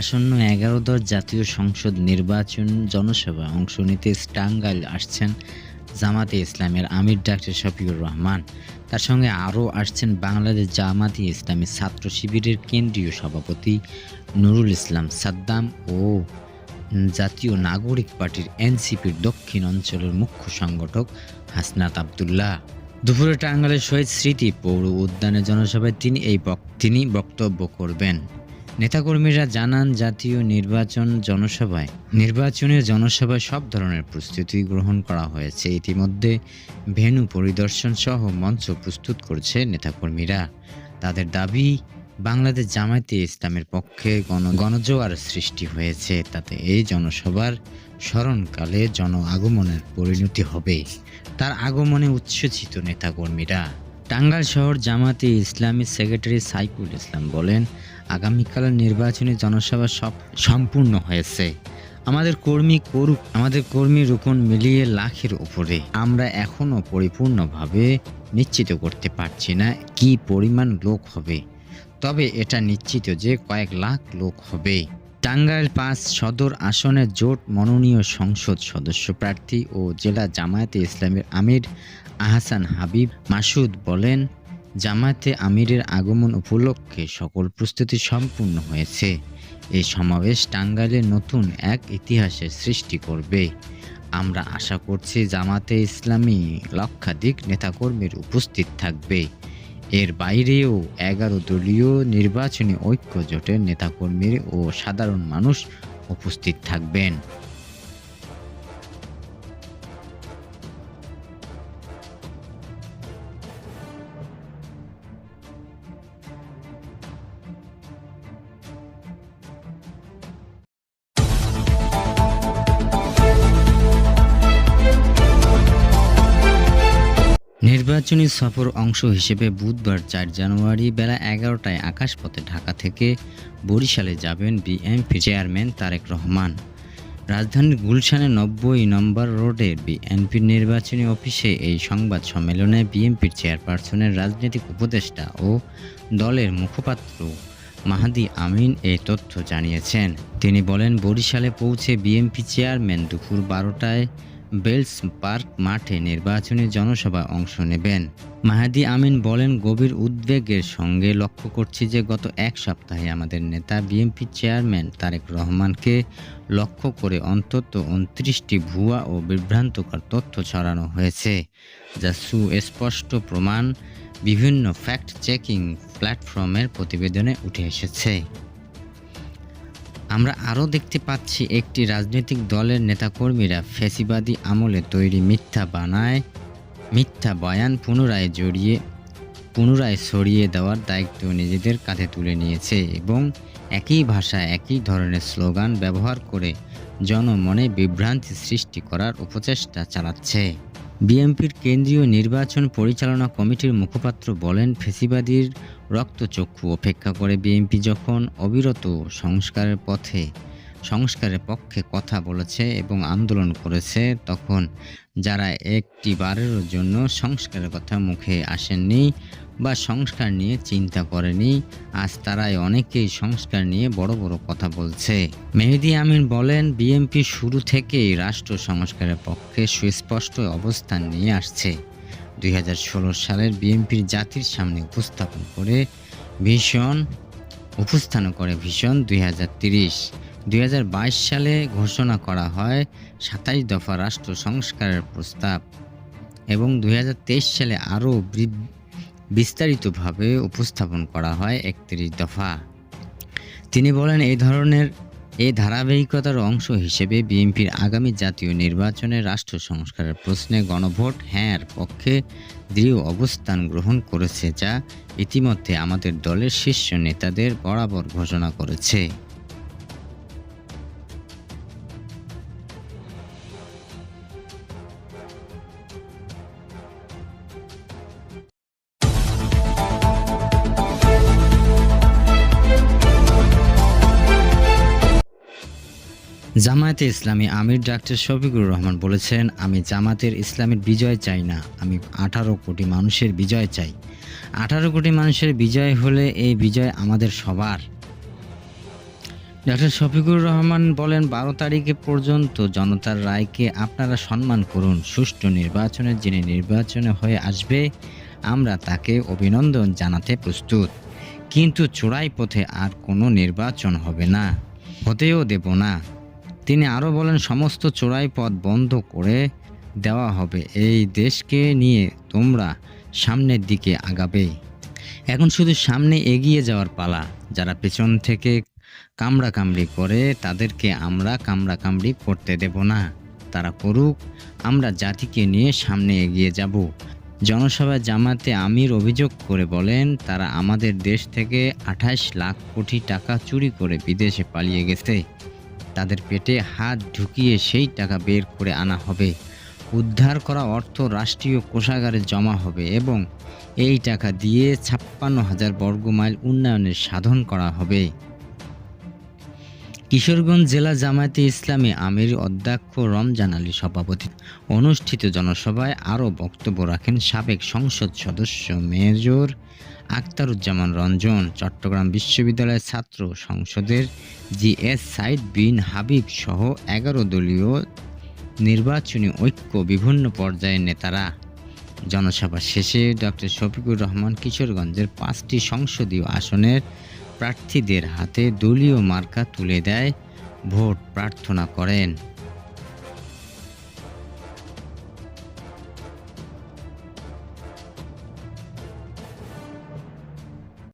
আসন্ন ১১ জাতীয় সংসদ নির্বাচন জনসভায় অংশ নিতে টাঙ্গাইল আসছেন জামাতে ইসলামের আমির ডাক্তার শফিকুর রহমান। তার সঙ্গে আরও আসছেন বাংলাদেশ জামাতে ইসলামী ছাত্র শিবিরের কেন্দ্রীয় সভাপতি নুরুল ইসলাম সাদ্দাম ও জাতীয় নাগরিক পার্টির এনসিপির দক্ষিণ অঞ্চলের মুখ্য সংগঠক হাসনাত আবদুল্লাহ। দুপুরে টাঙ্গাইলের শহীদ স্মৃতি পৌর উদ্যানে জনসভায় তিনি বক্তব্য করবেন। নেতাকর্মীরা জানান, জাতীয় নির্বাচনের জনসভায় সব ধরনের প্রস্তুতি গ্রহণ করা হয়েছে। ইতিমধ্যে ভেন্যু পরিদর্শন সহ মঞ্চ প্রস্তুত করছে নেতাকর্মীরা। তাদের দাবি, বাংলাদেশ জামায়াতে ইসলামের পক্ষে গণজোয়ার সৃষ্টি হয়েছে, তাতে এই জনসভার স্মরণকালে জন আগমনের পরিণতি হবে। তার আগমনে উচ্ছ্বসিত নেতাকর্মীরা। টাঙ্গাইল শহর জামায়াতে ইসলামী সেক্রেটারি সাইফুল ইসলাম বলেন, আগামীকালের নির্বাচনী জনসভা সম্পূর্ণ হয়েছে। আমাদের কর্মী রোকন মিলিয়ে লাখের উপরে। আমরা এখনো পরিপূর্ণভাবে নিশ্চিত করতে পারছি না কি পরিমাণ লোক হবে, তবে এটা নিশ্চিত যে কয়েক লাখ লোক হবে। টাঙ্গাইল ৫ সদর আসনের জোট মনোনীয় সংসদ সদস্য প্রার্থী ও জেলা জামায়াতে ইসলামের আমির আহসান হাবিব মাসুদ বলেন, জামায়াতে আমিরের আগমন উপলক্ষে সকল প্রস্তুতি সম্পূর্ণ হয়েছে। এই সমাবেশ টাঙ্গাইলে নতুন এক ইতিহাসের সৃষ্টি করবে। আমরা আশা করছি জামায়াতে ইসলামী লক্ষাধিক নেতাকর্মীর উপস্থিত থাকবে। এর বাইরেও ১১ দলীয় নির্বাচনী ঐক্য জোটের নেতাকর্মী ও সাধারণ মানুষ উপস্থিত থাকবেন। নির্বাচনী সফর অংশ হিসেবে বুধবার ৪ জানুয়ারি বেলা ১১টায় আকাশপথে ঢাকা থেকে বরিশালে যাবেন বিএনপি চেয়ারম্যান তারেক রহমান। রাজধানীর গুলশানের ৯০ নম্বর রোডের বিএনপির নির্বাচনী অফিসে এই সংবাদ সম্মেলনে বিএনপির চেয়ারপারসনের রাজনৈতিক উপদেষ্টা ও দলের মুখপাত্র মাহাদি আমিন এই তথ্য জানিয়েছেন। তিনি বলেন, বরিশালে পৌঁছে বিএনপি চেয়ারম্যান দুপুর ১২টায় বেলস পার্ক মাঠে নির্বাচনী জনসভায় অংশ নেবেন। মাহাদি আমিন বলেন, গভীর উদ্বেগের সঙ্গে লক্ষ্য করছি যে গত এক সপ্তাহে আমাদের নেতা বিএনপি চেয়ারম্যান তারেক রহমানকে লক্ষ্য করে অন্তত ২৯টি ভুয়া ও বিভ্রান্তকর তথ্য ছড়ানো হয়েছে, যা সুস্পষ্ট প্রমাণ বিভিন্ন ফ্যাক্ট চেকিং প্ল্যাটফর্মের প্রতিবেদনে উঠে এসেছে। আমরা আরও দেখতে পাচ্ছি একটি রাজনৈতিক দলের নেতাকর্মীরা ফ্যাসিবাদী আমলে তৈরি মিথ্যা বয়ান পুনরায় ছড়িয়ে দেওয়ার দায়িত্ব নিজেদের কাঁধে তুলে নিয়েছে এবং একই ভাষা একই ধরনের স্লোগান ব্যবহার করে জনমনে বিভ্রান্তি সৃষ্টি করার উপচেষ্টা চালাচ্ছে। বিএনপির কেন্দ্রীয় নির্বাচন পরিচালনা কমিটির মুখপাত্র বলেন, ফ্যাসিবাদীর রক্তচক্ষু উপেক্ষা করে বিএনপি যখন অবিরত সংস্কারের পক্ষে কথা বলেছে এবং আন্দোলন করেছে, তখন যারা একটিবারের জন্য সংস্কারের কথা মুখে আসেননি বা সংস্কার নিয়ে চিন্তা করেনি, আজ তারাই অনেকেই সংস্কার নিয়ে বড় বড় কথা বলছে। মেহেদী আমিন বলেন, বিএনপি শুরু থেকেই রাষ্ট্র সংস্কারের পক্ষে সুস্পষ্ট অবস্থান নিয়ে আসছে। ২০১৬ সালের বিএনপির জাতির সামনে উপস্থান করে ভিশন ২০৩০। ২০২২ সালে ঘোষণা করা হয় ২৭ দফা রাষ্ট্র সংস্কারের প্রস্তাব এবং ২০২৩ সালে আরও বিস্তারিতভাবে উপস্থাপন করা হয় ৩১ দফা। তিনি বলেন, এই ধারাবাহিকতার অংশ হিসেবে বিএনপির আগামী জাতীয় নির্বাচনে রাষ্ট্র সংস্কারের প্রশ্নে গণভোট হ্যাঁর পক্ষে দৃঢ় অবস্থান গ্রহণ করেছে, যা ইতিমধ্যে আমাদের দলের শীর্ষ নেতাদের বরাবর ঘোষণা করেছে। জামায়াতে ইসলামী আমির ডাক্তার শফিকুর রহমান বলেছেন, আমি জামায়াতের ইসলামের বিজয় চাই না, আমি ১৮ কোটি মানুষের বিজয় চাই। ১৮ কোটি মানুষের বিজয় হলে এই বিজয় আমাদের সবার। ডক্টর শফিকুর রহমান বলেন, ১২ তারিখে পর্যন্ত জনতার রায়কে আপনারা সম্মান করুন। সুষ্ঠু নির্বাচনে যিনি নির্বাচনে হয়ে আসবে আমরা তাকে অভিনন্দন জানাতে প্রস্তুত, কিন্তু চোরাই পথে আর কোনো নির্বাচন হবে না, হতেও দেব না। তিনি আরও বলেন, সমস্ত চোরাই পথ বন্ধ করে দেওয়া হবে। এই দেশকে নিয়ে তোমরা সামনের দিকে আগাবে। এখন শুধু সামনে এগিয়ে যাওয়ার পালা। যারা পেছন থেকে কামড়াকামড়ি করে তাদেরকে আমরা কামড়াকামড়ি করতে দেব না। তারা করুক, আমরা জাতিকে নিয়ে সামনে এগিয়ে যাব। জনসভায় জামায়াতে আমির অভিযোগ করে বলেন, তারা আমাদের দেশ থেকে ২৮ লাখ কোটি টাকা চুরি করে বিদেশে পালিয়ে গেছে। তাদের পেটে হাত ঢুকিয়ে সেই টাকা বের করে আনা হবে। উদ্ধার করা অর্থ রাষ্ট্রীয় কোষাগারে জমা হবে এবং এই টাকা দিয়ে ৫৬,০০০ বর্গমাইল উন্নয়নের সাধন করা হবে। কিশোরগঞ্জ জেলা জামায়াতে ইসলামী আমির অধ্যক্ষ রমজান আলী সভাপতিত্বে অনুষ্ঠিত জনসভায় আরও বক্তব্য রাখেন সাবেক সংসদ সদস্য মেজর আখতারুজ্জামান রঞ্জন, চট্টগ্রাম বিশ্ববিদ্যালয়ের ছাত্র সংসদের জিএস সাইদ বিন হাবিব সহ ১১ দলীয় নির্বাচনী ঐক্য বিভিন্ন পর্যায়ের নেতারা। জনসভা শেষে ডক্টর শফিকুর রহমান কিশোরগঞ্জের ৫টি সংসদীয় আসনের প্রার্থীদের হাতে দলীয় মার্কা তুলে দেয় ভোট প্রার্থনা করেন।